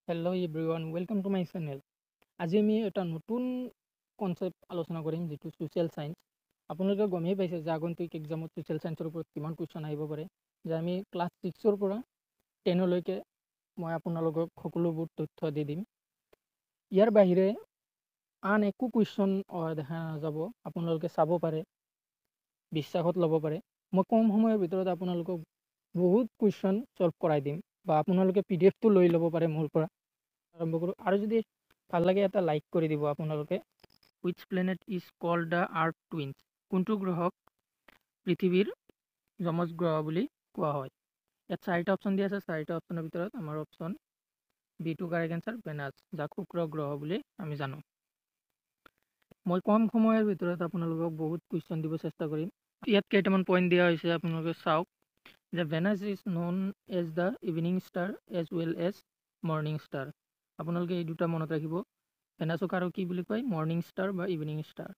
Hello' everyone, welcome to my channel. আজি আমি এটা নতুন কনচেপ্ট আলোচনা কৰিম, যিটো ছ'চিয়েল ছায়েন্স। আপোনালোকে গমেই পাইছে যে আগন্তুক এক্সামত ছ'চিয়েল ছায়েন্সৰ ওপৰত কিমান কুৱেশ্যন আহিব পাৰে। যে আমি ক্লাছ 6ৰ পৰা 10লৈকে মই আপোনালোকক সকলোবোৰ তথ্য দি দিম। ইয়াৰ বাহিৰে আন একো কুৱেশ্যন দেখা নাযাব। আপোনালোকে চাব পাৰে, বিশ্বাসত ল'ব পাৰে। মই কম সময়ৰ ভিতৰত আপোনালোকক বহুত কুৱেশ্যন ছল্ভ কৰাই দিম, বা আপোনালোকে PDF টো লৈ ল'ব পাৰে মোৰ পৰা। আৰম্ভ কৰোঁ। আৰু যদি ভাল লাগে এটা লাইক কৰি দিব আপোনালোকে। Which planet is called the earth twins? কোনটো গ্ৰহক পৃথিৱীৰ যমজ গ্ৰহ বুলি কোৱা হয়? ইয়াত 4টা অপশ্যন দিয়া আছে। 4টা অপশ্যনৰ ভিতৰত আমাৰ option B2 correct answer Venus, যাক শুক্ৰ গ্ৰহ বুলি আমি জানো। মই কম সময়ৰ ভিতৰত আপোনালোকক বহুত কুৱেশ্যন দিব চেষ্টা কৰিম। ইয়াত কেইটামান পইণ্ট দিয়া হৈছে, আপোনালোকে চাওক। যে Venus is known as the evening star as well as morning star. আপোনালোকে এই দুটা মনত ৰাখিব। ভেনাছক আৰু কি বুলি কয়? মৰ্ণিং ষ্টাৰ বা ইভিনিং ষ্টাৰ।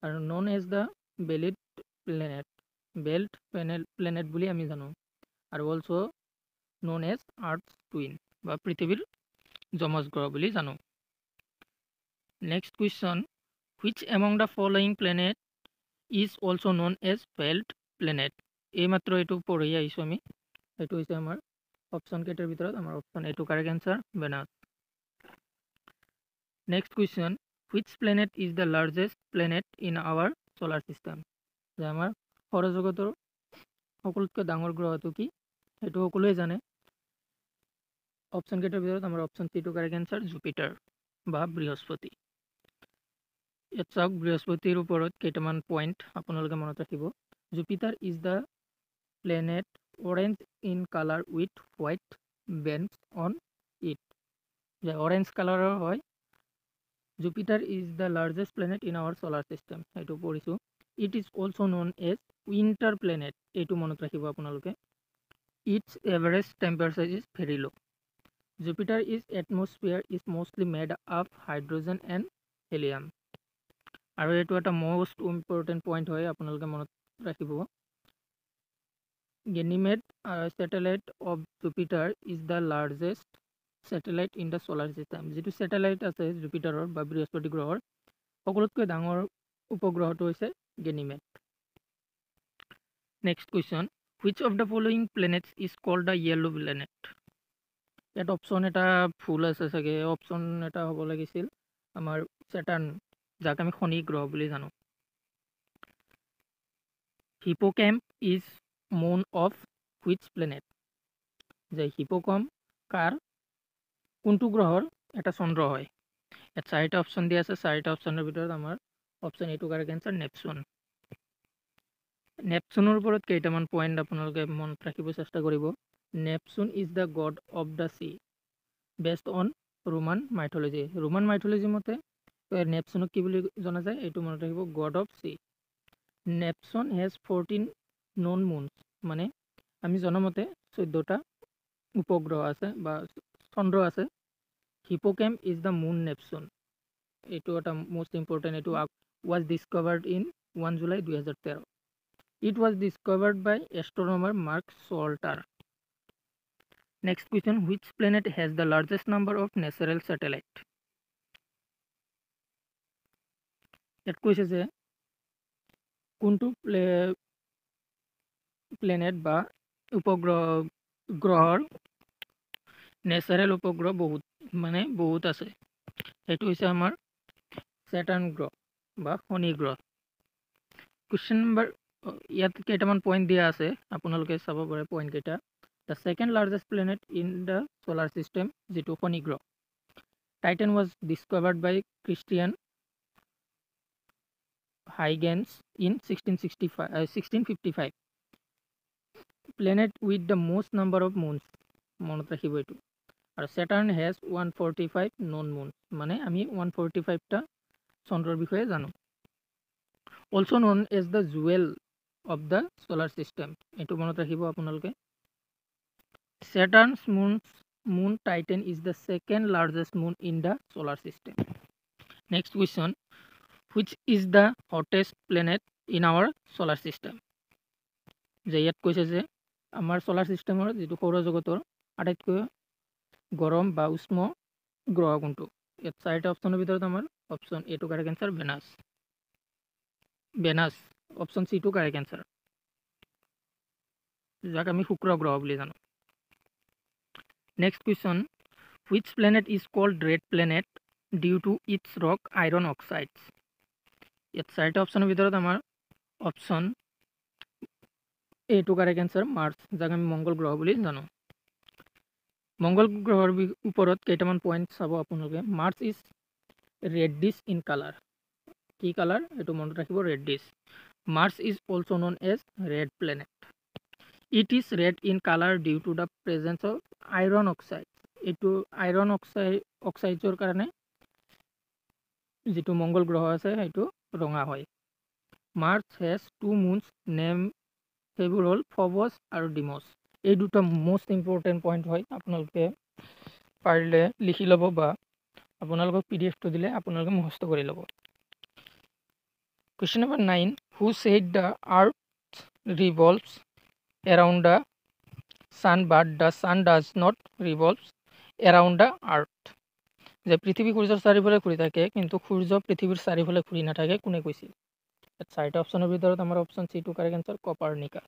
আৰু known as the belt planet বুলি আমি জানো। আৰু also' known as earth twin বা পৃথিৱীৰ যমজ গ্ৰহ বুলি জানো। Next question, which among the following planet is also' known as belt planet? এইমাত্ৰ এইটো পঢ়ি আহিছোঁ আমি। এইটো হৈছে আমাৰ অপশ্যন কেইটাৰ ভিতৰত আমাৰ option A2 correct answer Venus. Next question, which planet is the largest planet in our solar system? যে আমাৰ সৌৰজগতৰ সকলোতকৈ ডাঙৰ গ্ৰহটো কি? সেইটো সকলোৱে জানে। অপশ্যন কেইটাৰ ভিতৰত আমাৰ option C2 correct answer Jupiter বা বৃহস্পতি। ইয়াত চাওক, বৃহস্পতিৰ ওপৰত কেইটামান পইণ্ট আপোনালোকে মনত ৰাখিব। Jupiter is the planet orange in colour with white bands on it. যে অৰেঞ্জ কালাৰৰ হয়। Jupiter is the largest planet in our solar system, সেইটো পঢ়িছোঁ। It is also' known as winter planet, এইটো মনত ৰাখিব আপোনালোকে। Its average temperature is very low'. Jupiter is atmosphere is mostly made up hydrogen and helium. আৰু এইটো এটা most important point হয়, আপোনালোকে মনত ৰাখিব। Ganymede satellite of Jupiter is the largest satellite in the solar system. যিটো satellite আছে জুপিটাৰৰ বা বৃহস্পতি গ্ৰহৰ, সকলোতকৈ ডাঙৰ উপগ্ৰহটো হৈছে Ganymede. Next question, which of the following planets is called the yellow' planet? ইয়াত অপশ্যন এটা ভুল আছে চাগে। অপশ্যন এটা হ'ব লাগিছিল আমাৰ ছেটাৰ্ণ, যাক আমি শনি গ্ৰহ বুলি জানো। Hippocamp is moon of which planet? যে হিপোকম্প কোনটো গ্ৰহৰ এটা চন্দ্ৰ হয়? ইয়াত 4টা অপশ্যন দিয়া আছে। 4টা অপশ্যনৰ ভিতৰত আমাৰ option A2 correct answer Neptune. নেপচুনৰ ওপৰত কেইটামান পইণ্ট আপোনালোকে মনত ৰাখিব চেষ্টা কৰিব। Neptune is the god of the sea based on Roman mythology. Roman mythology মতে নেপচুনক কি বুলি জনা যায়? এইটো মনত ৰাখিব, god of sea. Neptune has 14 known moons, মানে আমি জনামতে 14টা উপগ্ৰহ আছে বা চন্দ্ৰ আছে। Hippocamp is the moon Neptune, এইটো এটা মোষ্ট ইম্পৰ্টেণ্ট। এইটো was discovered in 1 July 2013। It was discovered by astronomer Mark Showalter. Next question, which planet has the largest number of natural satellite? ইয়াত কৈছে যে কোনটো প্লেনেট বা গ্ৰহৰ নেচাৰেল উপগ্ৰহ বহুত আছে। সেইটো হৈছে আমাৰ ছেটাৰ্ণ গ্ৰহ বা শনি গ্ৰহ। কুৱেশ্যন নম্বৰ, ইয়াত কেইটামান পইণ্ট দিয়া আছে, আপোনালোকে চাব পাৰে পইণ্ট কেইটা। The second largest planet in the solar system, যিটো শনি গ্ৰহ। Titan was discovered by Christiaan Huygens in 1655। Planet with the most number of moons, মনত ৰাখিব এইটো। আৰু ছেটাৰ্ণ হেজ 145 নন মুন, মানে আমি 145টা চন্দ্ৰৰ বিষয়ে জানো। Also' known as the jewel of the solar system, এইটো মনত ৰাখিব আপোনালোকে। Saturn's moon Titan is the second largest moon in the solar system. Next question, which is the hottest planet in our solar system? যে ইয়াত কৈছে যে আমাৰ solar ছিষ্টেমৰ যিটো সৌৰজগতৰ আটাইতকৈ গৰম বা উষ্ম গ্ৰহ কোনটো? ইয়াত চাৰিটা অপশ্যনৰ ভিতৰত আমাৰ অপশ্যন এ টো correct answer Venus. Venus option C টো কাৰেক্ট এনচাৰ, যাক আমি শুক্ৰ গ্ৰহ বুলি জানো। Next question, which planet is called red planet due to its rock iron oxides? ইয়াত চাৰিটা অপশ্যনৰ ভিতৰত আমাৰ অপশ্যন এ টো কাৰেক্ট এনচাৰ মাৰ্চ, যাক আমি মংগল গ্ৰহ বুলি জানো। মংগল গ্ৰহৰ ওপৰত কেইটামান পইণ্ট চাব আপোনালোকে। Mars is reddish in colour. কি কালাৰ? এইটো মনত ৰাখিব, reddish. Mars is also' known as red planet. It is red in colour due to the presence of iron oxide. এইটো আইৰণ অক্সাইডৰ কাৰণে যিটো মংগল গ্ৰহ আছে সেইটো ৰঙা হয়। Mars has two moons name, সেইবোৰ হ'ল ফবছ আৰু ডিমছ। এই দুটা মষ্ট ইম্পৰ্টেণ্ট পইণ্ট হয়, আপোনালোকে পাৰিলে লিখি ল'ব বা আপোনালোকক PDF টো দিলে আপোনালোকে মুখস্থ কৰি ল'ব। Question number 9, who said the earth revolves around the sun but the sun does not revolves around the earth. যে পৃথিৱী সূৰ্যৰ চাৰিওফালে ঘূৰি থাকে কিন্তু সূৰ্য পৃথিৱীৰ চাৰিওফালে ঘূৰি নাথাকে, কোনে কৈছিল? চাৰিটা অপশ্যনৰ ভিতৰত আমাৰ অপশ্যন চি টো কাৰেক্ট এনচাৰ কপাৰ্নিকাছ।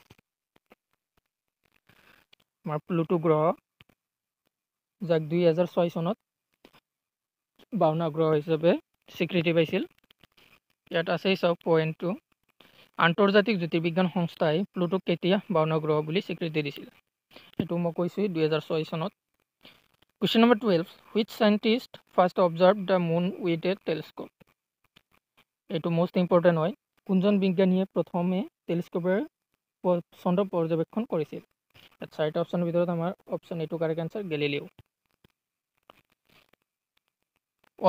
আমাৰ প্লুটো গ্ৰহ, যাক 2006 চনত 52 গ্ৰহ হিচাপে স্বীকৃতি পাইছিল। ইয়াত আছেই চাওক পইণ্টটো, আন্তৰ্জাতিক জ্যোতিৰ্বিজ্ঞান সংস্থাই প্লুটোক কেতিয়া 52 গ্ৰহ বুলি স্বীকৃতি দিছিল? এইটো মই কৈছোঁ 2006 চনত। Question number 12, which scientist first observe the moon with a telescope? এইটো মষ্ট ইম্পৰ্টেণ্ট হয়, কোনজন বিজ্ঞানীয়ে প্ৰথমে টেলিস্কোপেৰে চন্দ্ৰ পৰ্যবেক্ষণ কৰিছিল? ইয়াত চাৰিটা অপশ্যনৰ ভিতৰত আমাৰ অপশ্যন এ টো correct answer Galileo.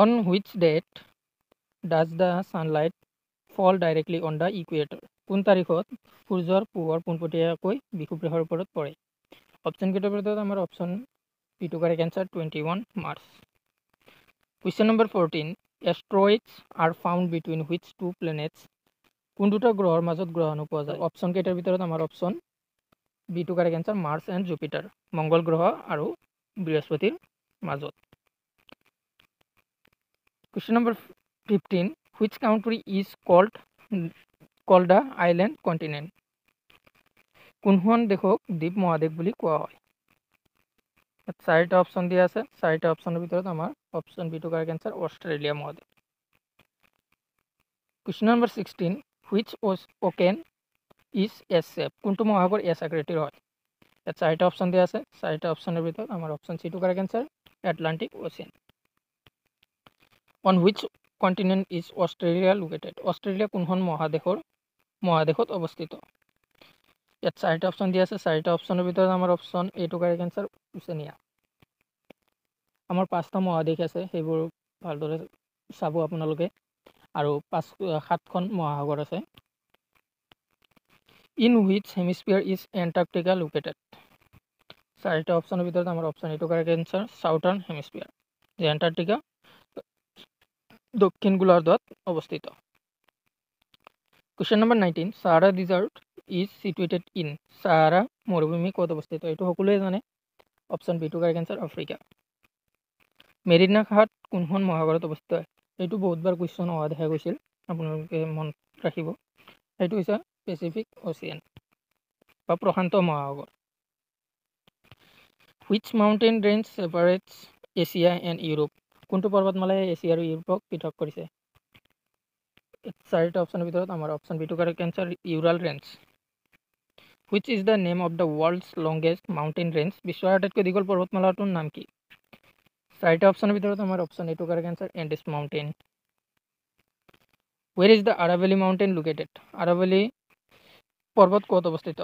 On which date does the sunlight fall directly on the equator? কোন তাৰিখত সূৰ্যৰ পোহৰ পোনপটীয়াকৈ বিষুৱ ৰেখাৰ ওপৰত পৰে? অপশ্যন কেইটাৰ ভিতৰত আমাৰ অপশ্যন বি টো correct answer 21 March. Question number 14, asteroids are found between which two planets? কোন দুটা গ্ৰহৰ মাজত গ্ৰহাণু পোৱা যায়? অপশ্যন কেইটাৰ ভিতৰত আমাৰ অপশ্যন বি টো correct answer Mars and Jupiter, মংগল গ্ৰহ আৰু বৃহস্পতিৰ মাজত। Question number 15, which country is called the island continent? কোনখন দেশক দ্বীপ মহাদেশ বুলি কোৱা হয়? চাৰিটা অপশ্যন দিয়া আছে, চাৰিটা অপশ্যনৰ ভিতৰত আমাৰ অপশ্যন বি টো কাৰেক্ট এনচাৰ অষ্ট্ৰেলিয়া মহাদেশ। Question number 16, which ocean is S shape? কোনটো মহাসাগৰ এছ আকৃতিৰ হয়? ইয়াত চাৰিটা অপশ্যন দিয়া আছে, চাৰিটা অপশ্যনৰ ভিতৰত আমাৰ অপশ্যন চি টো correct answer Atlantic ocean. On which continent is Australia located? Australia কোনখন মহাদেশত অৱস্থিত? ইয়াত চাৰিটা অপশ্যন দিয়া আছে, চাৰিটা অপশ্যনৰ ভিতৰত আমাৰ অপশ্যন এ টো কাৰেক্ট এনচাৰ ওচেনিয়া। আমাৰ 5টা মহাদেশ আছে, সেইবোৰ ভালদৰে চাব আপোনালোকে, আৰু 7খন মহাসাগৰ আছে। In which হেমিস্ফিয়াৰ is Antarctica located? চাৰিটা অপশ্যনৰ ভিতৰত আমাৰ অপশ্যন এ টো কাৰেক্ট এনচাৰ চাউথাৰ্ণ হেমিস্ফিয়াৰ, যে এণ্টাৰ্কটিকা দক্ষিণ গোলাৰ্ধত অৱস্থিত। Question number 19, Sahara desert is situated in? Sahara মৰুভূমি ক'ত অৱস্থিত? এইটো সকলোৱে জানে, অপশ্যন বি টো কাৰেক্ট এনচাৰ আফ্ৰিকা। মেৰিনা ঘাট কোনখন মহাসাগৰত অৱস্থিত? এইটো বহুতবাৰ কুৱেশ্যন অহা দেখা গৈছিল, আপোনালোকে মনত ৰাখিব। সেইটো হৈছে পেচিফিক অচিয়ান বা প্ৰশান্ত মহাসাগৰ। Which mountain range separates Asia and Europe? কোনটো পৰ্বতমালাই এছিয়া আৰু ইউৰোপক পৃথক কৰিছে? চাৰিটা অপশ্যনৰ ভিতৰত আমাৰ অপশ্যন বি টো correct answer Ural range. Which is the name of the world's longest mountain range? বিশ্বৰ আটাইতকৈ দীঘল পৰ্বতমালাটোৰ নাম কি? চাৰিটা অপশ্যনৰ ভিতৰত আমাৰ অপশ্যন এ টো correct answer Andes mountain. Where is the Aravalli mountain located? Aravalli পৰ্বত ক'ত অৱস্থিত?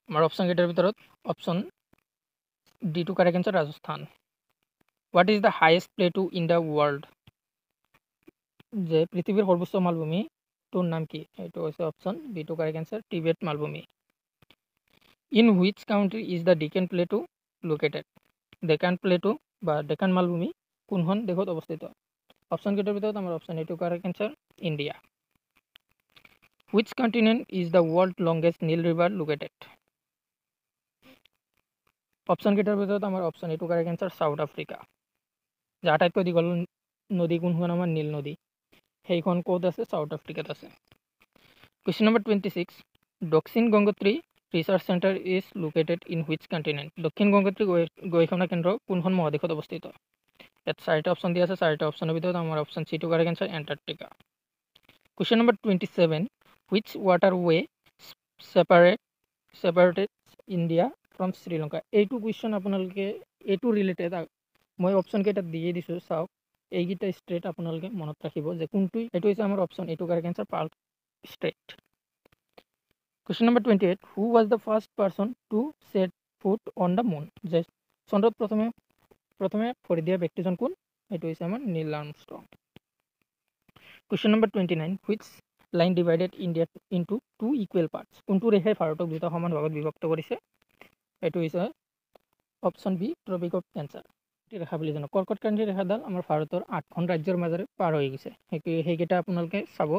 আমাৰ অপশ্যন কেইটাৰ ভিতৰত অপশ্যন ডি টো correct answer Rajasthan. What is the highest plateau in the world? যে পৃথিৱীৰ সৰ্বোচ্চ মালভূমিটোৰ নাম কি? এইটো হৈছে অপশ্যন বি টো কাৰেক্ট এনচাৰ টিবেট মালভূমি। In which country is the Deccan plateau located? Deccan plateau বা ডেকান মালভূমি কোনখন দেশত অৱস্থিত? অপশ্যন কেইটাৰ ভিতৰত আমাৰ অপশ্যন এ টো correct answer India. Which continent is the world longest Nile river located? Option কেইটাৰ ভিতৰত আমাৰ অপশ্যন এটো কাৰেক্ট এনসাৰ সাউথ আফ্ৰিকা। যে আটাইতকৈ দীঘল নদী কোনখন আমাৰ নীল নদী, সেইখন ক'ত আছে সাউথ আফ্ৰিকাত আছে। কুৱেশ্যন নম্বৰ 26 দক্ষিণ Gangotri research centre is located in which continent. দক্ষিণ গংগোত্ৰী গৱেষণা কেন্দ্ৰ কোনখন মহাদেশত অৱস্থিত। ইয়াত চাৰিটা অপশ্যন দিয়া আছে, চাৰিটা অপশ্যনৰ ভিতৰত আমাৰ অপশ্যন চিটো correct answer Antarctica. Question number 27 which water way separated India from Sri Lanka. এইটো কুৱেশ্যন আপোনালোকে এইটো ৰিলেটেড মই অপশ্যন কেইটাত দিয়ে দিছোঁ, চাওক এইকেইটা ষ্ট্ৰেট আপোনালোকে মনত ৰাখিব যে কোনটো। এইটো হৈছে আমাৰ অপশ্যন এইটো correct answer Palk strait. Question number 28 who was the first person to set foot on the moon. যে চন্দ্ৰত প্ৰথমে ভৰি দিয়া ব্যক্তিজন কোন, এইটো হৈছে আমাৰ নীল আৰ্মষ্ট্ৰং। কুৱেশ্যন নম্বৰ 29 which line divided India into two equal parts. কোনটো ৰেখাই ভাৰতক দুটা সমান ভাগত বিভক্ত কৰিছে, এইটো হৈছে option B tropic of cancer ৰেখা বুলি জানো। কৰ্কটক্ৰান্তি ৰেখাডাল আমাৰ ভাৰতৰ 8খন ৰাজ্যৰ মাজেৰে পাৰ হৈ গৈছে, সেইকেইটা আপোনালোকে চাব।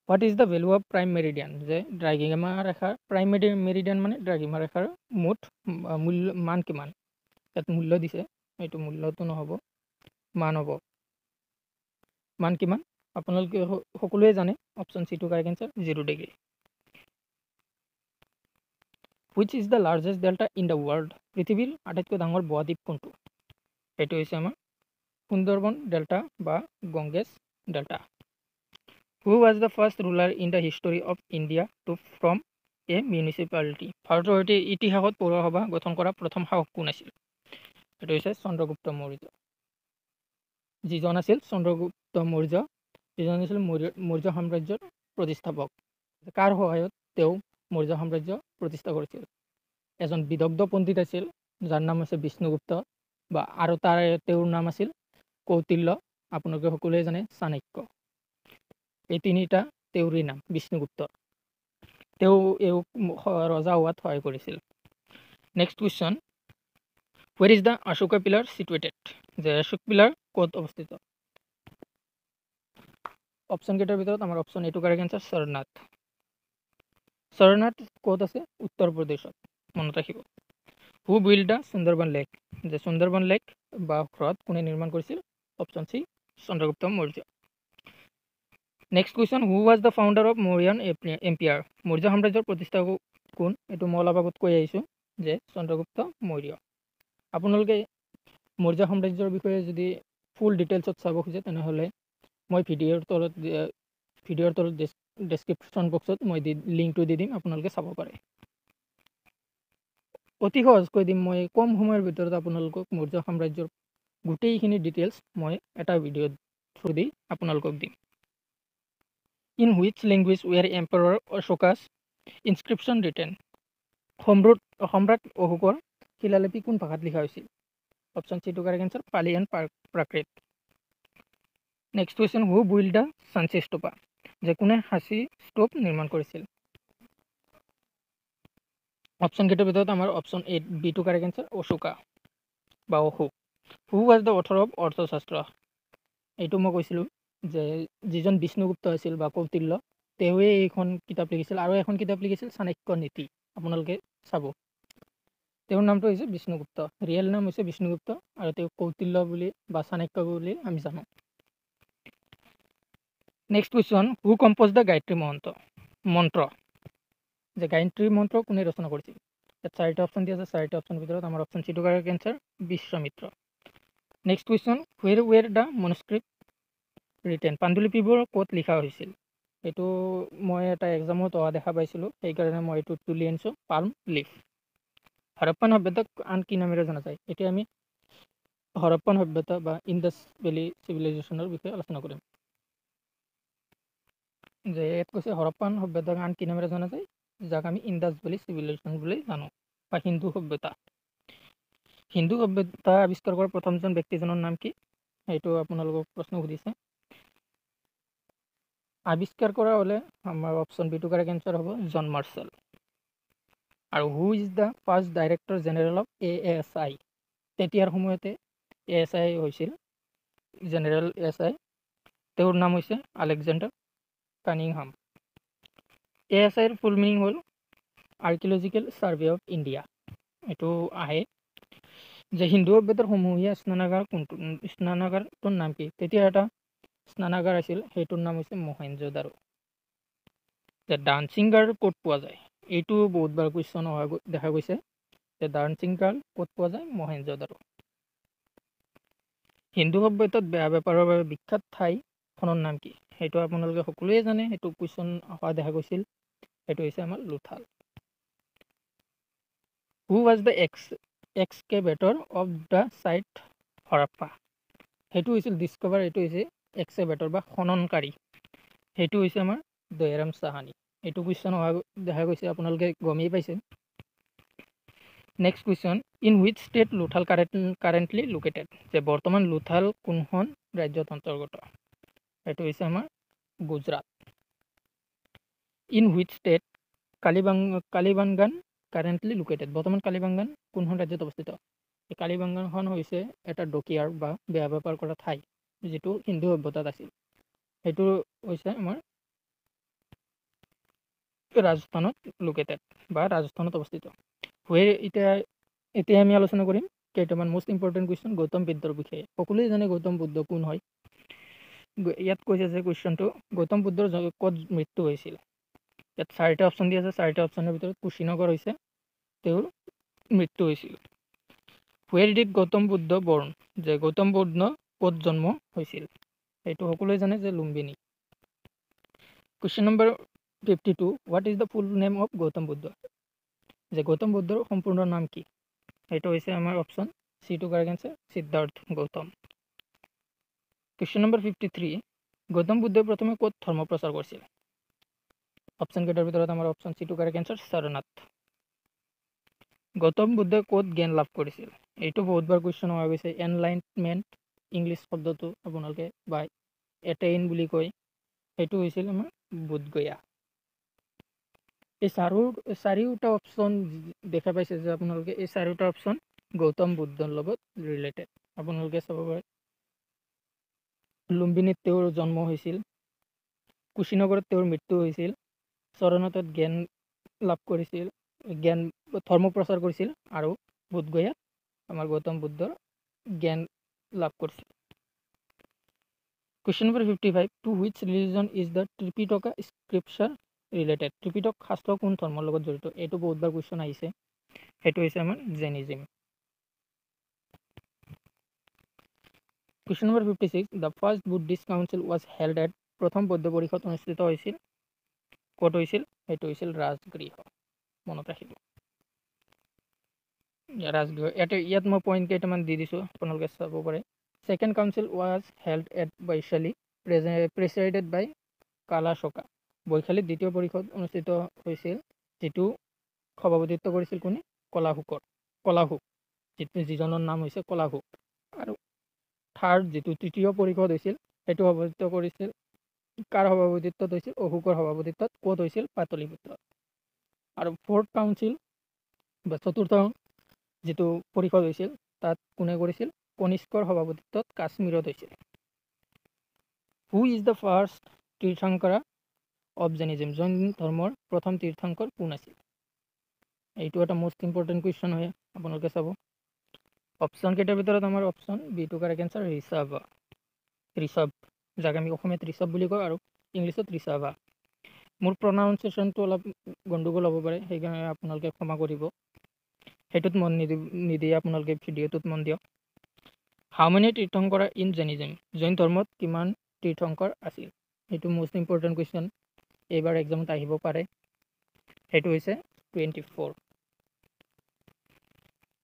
What is the value of prime meridian. যে দ্ৰাঘিমা ৰেখাৰ প্ৰাইম মেৰিডিয়ান মানে দ্ৰাঘিমা ৰেখাৰ মুঠ মান কিমান। ইয়াত মূল্য দিছে, এইটো মূল্যটো নহ'ব, মান হ'ব। মান কিমান আপোনালোকে সকলোৱে জানে, অপশ্যন চিটো correct answer 0 degree. Which is the largest delta in the world. পৃথিৱীৰ আটাইতকৈ ডাঙৰ বদ্বীপ কোনটো, এইটো হৈছে আমাৰ সুন্দৰবন ডেল্টা বা Ganges delta. Who was the first ruler in the history of India to from a municipality. ভাৰতৰ সৈতে ইতিহাসত পৌৰসভা গঠন কৰা প্ৰথম শাসক কোন আছিল, এইটো হৈছে চন্দ্ৰগুপ্ত মৌৰ্য। যিজন আছিল চন্দ্ৰগুপ্ত মৌৰ্য, যিজন আছিল মৌৰ্য সাম্ৰাজ্যৰ প্ৰতিষ্ঠাপক। কাৰ সহায়ত তেওঁ মৌৰ্য সাম্ৰাজ্য প্ৰতিষ্ঠা কৰিছিল। এজন বিদগ্ধ পণ্ডিত আছিল যাৰ নাম হৈছে বিষ্ণুগুপ্ত, বা আৰু তেওঁৰ নাম আছিল কৌটিল্য, আপোনালোকে সকলোৱে জানে চাণক্য। এই তিনিটা তেওঁৰেই নাম বিষ্ণুগুপ্ত। তেওঁ ৰজা হোৱাত সহায় কৰিছিল। Next question ৱেৰ is the Ashoka pillar situated. যে অশোক পিলাৰ ক'ত অৱস্থিত। অপশ্যন কেইটাৰ ভিতৰত আমাৰ অপশ্যন এইটো কাৰেক্ট এনসাৰ সৰনাথ। সৰনাথ ক'ত আছে, উত্তৰ প্ৰদেশত, মনত ৰাখিব। Who build the Sundarban lake. যে সুন্দৰবন লেক বা হ্ৰদ কোনে নিৰ্মাণ কৰিছিল, option C Chandragupta Maurya. Next question who was the founder of Mauryan empire. Maurya সাম্ৰাজ্যৰ প্ৰতিষ্ঠাপক কোন, এইটো মই অলপ আগত কৈ আহিছোঁ যে চন্দ্ৰগুপ্ত মৌৰ্য। আপোনালোকে মৌৰ্য সাম্ৰাজ্যৰ বিষয়ে যদি ফুল ডিটেইলছত চাব খোজে তেনেহ'লে মই ভিডিঅ'ৰ তলত ডেছক্ৰিপশ্যন বক্সত মই লিংকটো দি দিম, আপোনালোকে চাব পাৰে। অতি সহজকৈ দিম, মই কম সময়ৰ ভিতৰত আপোনালোকক মৌৰ্য সাম্ৰাজ্যৰ গোটেইখিনি ডিটেইলছ মই এটা ভিডিঅ'ৰ থ্ৰু দি আপোনালোকক দিম। In which language were empire Ashoka's inscription written. সম্ৰাট অশোকৰ শিলালিপি কোন ভাষাত লিখা হৈছিল, অপশ্যন চিটো correct answer Pali and Prakrit. Next question who build the Sanchi stupa. যে কোনে সাঁচি স্তূপ নিৰ্মাণ কৰিছিল। অপশ্যন কেইটাৰ ভিতৰত আমাৰ অপশ্যন এ বিটো কাৰেক্ট এনসাৰ অশোকা বা Ashok. Who was the author of Arthashastra. এইটো মই কৈছিলোঁ যে যিজন বিষ্ণুগুপ্ত আছিল বা কৌটিল্য, তেওঁৱে এইখন কিতাপ লিখিছিল, আৰু এখন কিতাপ লিখিছিল চাণক্য নীতি। আপোনালোকে চাব, তেওঁৰ নামটো হৈছে বিষ্ণুগুপ্ত, ৰিয়েল নাম হৈছে বিষ্ণুগুপ্ত, আৰু তেওঁ কৌটিল্য বুলি বা চাণক্য বুলি আমি জানো। Next question who compose the Gayatri Mantra. যে গায়ত্ৰী মন্ত্ৰ কোনে ৰচনা কৰিছিল। ইয়াত চাৰিটা অপশ্যন দিয়া আছে, চাৰিটা অপশ্যনৰ ভিতৰত আমাৰ অপশ্যন চিটো correct answer Vishwamitra. Next question where were the manuscript written. পাণ্ডুলিপিবোৰ ক'ত লিখা হৈছিল। এইটো মই এটা এক্সামত অহা দেখা পাইছিলোঁ, সেইকাৰণে মই এইটো তুলি আনিছোঁ, পাল্ম লিফ। হৰপ্পান সভ্যতাক আন কি নামেৰে জনা যায়। এতিয়া আমি হৰপ্পান সভ্যতা বা ইণ্ডাছ ভেলী চিভিলাইজেশ্যনৰ বিষয়ে আলোচনা কৰিম। যে ইয়াত কৈছে হৰপ্পান সভ্যতাক আন কি নামেৰে জনা যায়, যাক আমি ইণ্ডাছ ভেলী চিভিলাইজেশ্যন বুলি জানো, বা হিন্দু সভ্যতা। হিন্দু সভ্যতা আৱিষ্কাৰ কৰা প্ৰথমজন ব্যক্তিজনৰ নাম কি, সেইটো আপোনালোকক প্ৰশ্ন সুধিছে। আৱিষ্কাৰ কৰা হ'লে আমাৰ অপশ্যন বিটো কাৰেক্ট এনসাৰ হ'ব জন মাৰ্চেল। আৰু হু is the first director general of ASI। তেতিয়াৰ সময়তে ASI হৈছিল, জেনেৰেল ASI, তেওঁৰ নাম হৈছে আলেকজেণ্ডাৰ কানিংহাম। ASIৰ ফুল মিনিং হ'ল আৰ্কিঅলজিকেল ছাৰ্ভে অফ ইণ্ডিয়া এইটো আহে যে হিন্দু সভ্যতাৰ সমূহীয়া স্নানাগাৰটোৰ নাম কি? তেতিয়া এটা স্নানাগাৰ আছিল, সেইটোৰ নাম হৈছে মহেঞ্জোদাৰো। যে ডান্সিং গাৰ্ল ক'ত পোৱা যায়? এইটো বহুতবাৰ কুৱেশ্যন দেখা গৈছে যে ডান্সিং গাৰ্ল ক'ত পোৱা যায়? মহেঞ্জোদাৰো। হিন্দু সভ্যতাত বেয়া বেপাৰৰ বাবে বিখ্যাত ঠাইখনৰ নাম কি? সেইটো আপোনালোকে সকলোৱে জানে, সেইটো কুৱেশ্যন অহা দেখা গৈছিল, সেইটো হৈছে আমাৰ Lothal. Who was the excavator of the site Harappa? সেইটো হৈছিল ডিস্কভাৰ, এইটো হৈছে এক্সকেভেটৰ বা খননকাৰী, সেইটো হৈছে আমাৰ দয়াৰাম চাহানী। এইটো কুৱেশ্যন অহা দেখা গৈছে, আপোনালোকে গমেই পাইছে। Next question, in which state Lothal currently located? যে বৰ্তমান লোথাল কোনখন ৰাজ্যত অন্তৰ্গত? এইটো হৈছে আমাৰ Gujarat. In which state Kalibangan currently located? বৰ্তমান কালিবাংগান কোনখন ৰাজ্যত অৱস্থিত? এই কালিবাংগানখন হৈছে এটা ডকিয়াৰ্ড বা বেয়া বেপাৰ কৰা ঠাই, যিটো হিন্দু সভ্যতাত আছিল। সেইটো হৈছে আমাৰ ৰাজস্থানত লোকেটেড বা ৰাজস্থানত অৱস্থিত। এতিয়া আমি আলোচনা কৰিম কেইটামান মোষ্ট ইম্পৰ্টেণ্ট কুৱেশ্যন গৌতম বুদ্ধৰ বিষয়ে। সকলোৱে জানে গৌতম বুদ্ধ কোন হয়। ইয়াত কৈছে যে কুৱেশ্যনটো গৌতম বুদ্ধৰ ক'ত মৃত্যু হৈছিল? ইয়াত 4টা অপশ্যন দিয়া আছে, 4টা অপশ্যনৰ ভিতৰত কুশীনগৰ হৈছে তেওঁৰ মৃত্যু হৈছিল। হুৱেৰ ডিড গৌতম বুদ্ধ বৰ্ণ? যে গৌতম বুদ্ধ ক'ত জন্ম হৈছিল? সেইটো সকলোৱে জানে যে লুম্বিনী। কুৱেশ্যন নম্বৰ 52, what is the full name of Gautam Buddha? যে গৌতম বুদ্ধৰ সম্পূৰ্ণ নাম কি? সেইটো হৈছে আমাৰ option C2 correct answer, Siddhartha Gautam. Question নম্বৰ 53, গৌতম বুদ্ধই প্ৰথমে ক'ত ধৰ্ম প্ৰচাৰ কৰিছিল? অপশ্যন কেইটাৰ ভিতৰত আমাৰ option C2 correct answer, Sarnath. Gautam বুদ্ধই ক'ত জ্ঞান লাভ কৰিছিল? এইটো বহুতবাৰ কুৱেশ্যন হোৱা গৈছে। এনলাইটমেণ্ট ইংলিছ শব্দটো আপোনালোকে বা এটেইন বুলি কয়, সেইটো হৈছিল আমাৰ বোধগয়া। এই চাৰিওটা অপশ্যন দেখা পাইছে যে আপোনালোকে এই চাৰিওটা অপশ্যন গৌতম বুদ্ধৰ লগত ৰিলেটেড। আপোনালোকে চাব পাৰে লুম্বিনীত তেওঁৰ জন্ম হৈছিল, কুশীনগৰত তেওঁৰ মৃত্যু হৈছিল, চৰণতত জ্ঞান লাভ কৰিছিল, ধৰ্ম প্ৰচাৰ কৰিছিল, আৰু বোধগয়াত আমাৰ গৌতম বুদ্ধৰ জ্ঞান লাভ কৰিছিল। Question number 55, to which religion is the Tripitaka scripture related? Tripitaka শাস্ত্ৰ কোন ধৰ্মৰ লগত জড়িত? এইটো বহুতবাৰ কুৱেশ্যন আহিছে, সেইটো হৈছে আমাৰ Jainism. Question number 56, the first Buddhist council was held at? প্ৰথম বৌদ্ধ পৰিষদ অনুষ্ঠিত হৈছিল ক'ত হৈছিল? সেইটো হৈছিল ৰাজগৃহ, মনত ৰাখিব ৰাজগৃহ। ইয়াত মই পইণ্ট কেইটামান দি দিছোঁ, আপোনালোকে চাব পাৰে। Second council was held at Vaishali, presided by Kalashoka? বৈশালীত দ্বিতীয় পৰিষদ অনুষ্ঠিত হৈছিল, যিটো সভাপতিত্ব কৰিছিল কোনে? কলাহুক, যিজনৰ নাম হৈছে কলাহুক। আৰু থাৰ্ড যিটো তৃতীয় পৰিষদ হৈছিল, সেইটো সভাপতিত্ব কৰিছিল কাৰ সভাপতিত্বত হৈছিল? অশোকৰ সভাপতিত্বত। ক'ত হৈছিল? পাটলিপুত্ৰত। আৰু ফ'ৰ্থ কাউন্সিল বা চতুৰ্থ যিটো পৰিষদ হৈছিল, তাত কোনে কৰিছিল? কনিষ্কৰ সভাপতিত্বত কাশ্মীৰত হৈছিল। Who is the first Tirthankara of Jainism? Jain ধৰ্মৰ প্ৰথম তীৰ্থংকৰ কোন আছিল? এইটো এটা মোষ্ট ইম্পৰ্টেণ্ট কুৱেশ্যন হয়, আপোনালোকে চাব। অপশ্যন কেইটাৰ ভিতৰত আমাৰ option B2 correct answer, Rishabh, যাক আমি অসমীয়াত ঋষভ বুলি কওঁ আৰু ইংলিছত ঋষভা। মোৰ প্ৰনাউন্সিয়েশ্যনটো অলপ গণ্ডগোল হ'ব পাৰে, সেইকাৰণে আপোনালোকে ক্ষমা কৰিব। সেইটোত মন নিদিয়ে, আপোনালোকে ভিডিঅ'টোত মন দিয়ক। হাউ মেনি তীৰ্থংকৰ ইন জেনিজিম? জৈন ধৰ্মত কিমান তীৰ্থংকৰ আছিল? সেইটো মোষ্ট ইম্পৰ্টেণ্ট কুৱেশ্যন, এইবাৰ এক্সামত আহিব পাৰে। সেইটো হৈছে 24।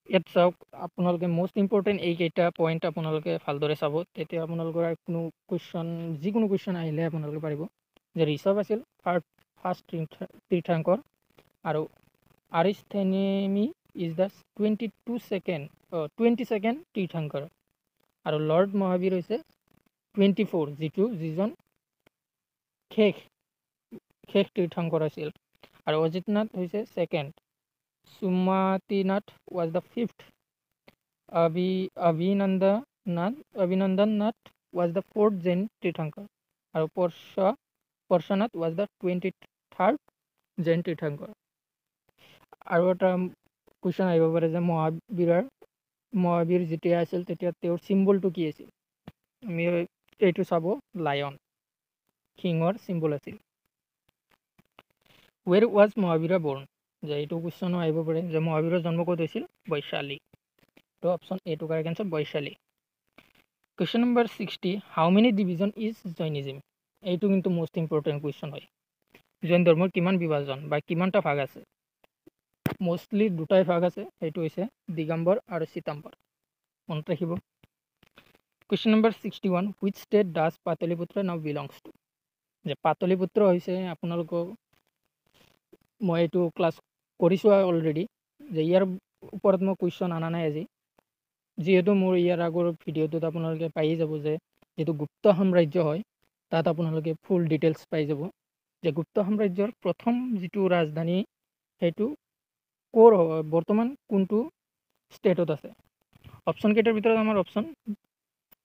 ইয়াত চাওক, আপোনালোকে মোষ্ট ইম্পৰ্টেণ্ট এইকেইটা পইণ্ট আপোনালোকে ভালদৰে চাব, তেতিয়া আপোনালোকৰ যিকোনো কুৱেশ্যন আহিলে আপোনালোকে পাৰিব। যে ঋষভ আছিল ফাৰ্ষ্ট তীৰ্থংকৰ, আৰু আৰিস্থেনেমি ইজ দ্য 22nd তীৰ্থংকৰ, আৰু লৰ্ড মহাবীৰ হৈছে 24, যিজন শেষ তীৰ্থংকৰ আছিল, আৰু অজিতনাথ হৈছে 2nd, Sumatinath was the 5th, Abhinandannath was the 4th Jain তীৰ্থংকৰ, আৰু Parshwanath was the 23rd Jain তীৰ্থংকৰ। আৰু এটা কুৱেশ্যন আহিব পাৰে যে মহাবীৰ যেতিয়া আছিল তেতিয়া তেওঁৰ চিম্বলটো কি আছিল? আমি এইটো চাব, লায়ন, সিংহৰ চিম্বল আছিল। ৱেৰ ৱাজ মহাবীৰা বৰ্ণ? যে এইটো কুৱেশ্যনো আহিব পাৰে যে মহাবীৰৰ জন্ম ক'ত হৈছিল? বৈশালী। তো option A two correct answer, Vaishali. Question number 60, how many division is জৈনিজিম? এইটো কিন্তু মোষ্ট ইম্পৰ্টেণ্ট কুৱেশ্যন হয়। জৈন ধৰ্মৰ কিমান বিভাজন বা কিমানটা ভাগ আছে? মোষ্টলি দুটাই ভাগ আছে, সেইটো হৈছে দিগম্বৰ আৰু চিতাম্বৰ। মনত ৰাখিব। Question number 61, which state does Pataliputra নাও বিলংছ টু? যে পাটলিপুত্ৰ হৈছে আপোনালোকক মই এইটো ক্লাছ কৰিছোঁ অলৰেডি, যে ইয়াৰ ওপৰত মই কুৱেশ্যন অনা নাই আজি, যিহেতু মোৰ ইয়াৰ আগৰ ভিডিঅ'টোত আপোনালোকে পায়েই যাব যে যিটো গুপ্ত সাম্ৰাজ্য হয় তাত আপোনালোকে ফুল ডিটেইলছ পাই যাব যে গুপ্ত সাম্ৰাজ্যৰ প্ৰথম যিটো ৰাজধানী সেইটো ক'ৰ হয়, বৰ্তমান কোনটো ষ্টেটত আছে? অপশ্যন কেইটাৰ ভিতৰত আমাৰ অপশ্যন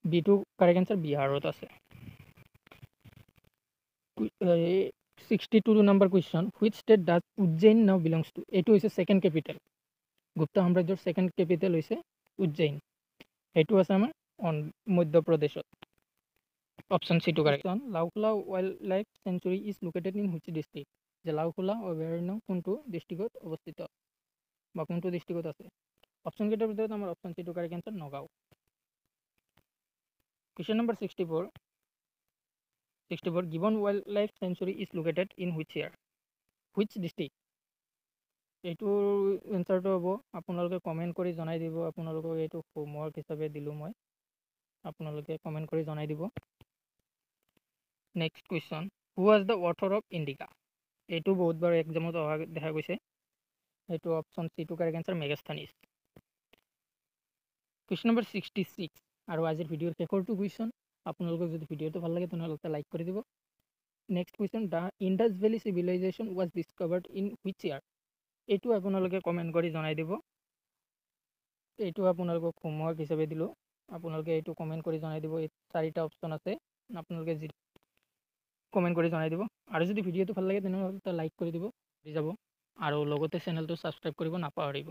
বি টু কাৰেক্ট এনচাৰ, বিহাৰত আছে। 62 নম্বৰ question, which state does Ujjain now belongs two? এইটো হৈছে ছেকেণ্ড কেপিটেল, গুপ্ত সাম্ৰাজ্যৰ ছেকেণ্ড কেপিটেল হৈছে উজ্জৈন, সেইটো আছে আমাৰ মধ্যপ্ৰদেশত। Option C two correct. Laokhowa wild life sanctuary is located in which district? যে লাওখোলা অভয়াৰণ্য কোনটো ডিষ্ট্ৰিক্টত অৱস্থিত বা কোনটো ডিষ্ট্ৰিক্টত আছে? অপশ্যন কেইটাৰ ভিতৰত আমাৰ option C two correct answer, Nagaon. Question নম্বৰ 64, gibbon wild life sanctuary is located in which year? Which district? এইটোৰ এনচাৰটো হ'ব, আপোনালোকে কমেণ্ট কৰি জনাই দিব। আপোনালোকক এইটো হোমৱৰ্ক হিচাপে দিলোঁ মই, আপোনালোকে কমেণ্ট কৰি জনাই দিব। Next question, who was the author of Indica? এইটো বহুতবাৰ এক্সামত অহা দেখা গৈছে, এইটো option C two correct answer, Megasthenes. Question number 66 আৰু আজিৰ ভিডিঅ'ৰ শেষৰটো কুৱেশ্যন। আপোনালোকক যদি ভিডিঅ'টো ভাল লাগে তেনেহ'লে লাইক কৰি দিব। Next question, the Indus valley civilisation was discovered in which ইয়াৰ? এইটো আপোনালোকে কমেণ্ট কৰি জনাই দিব। এইটো আপোনালোকক হোমৱৰ্ক হিচাপে দিলোঁ, আপোনালোকে এইটো কমেণ্ট কৰি জনাই দিব। এই 4টা অপশ্যন আছে, আপোনালোকে যি কমেণ্ট কৰি জনাই দিব। আৰু যদি ভিডিঅ'টো ভাল লাগে তেনেহ'লে লাইক কৰি দিব যাব, আৰু লগতে চেনেলটো ছাবস্ক্ৰাইব কৰিব নাপাহৰিব।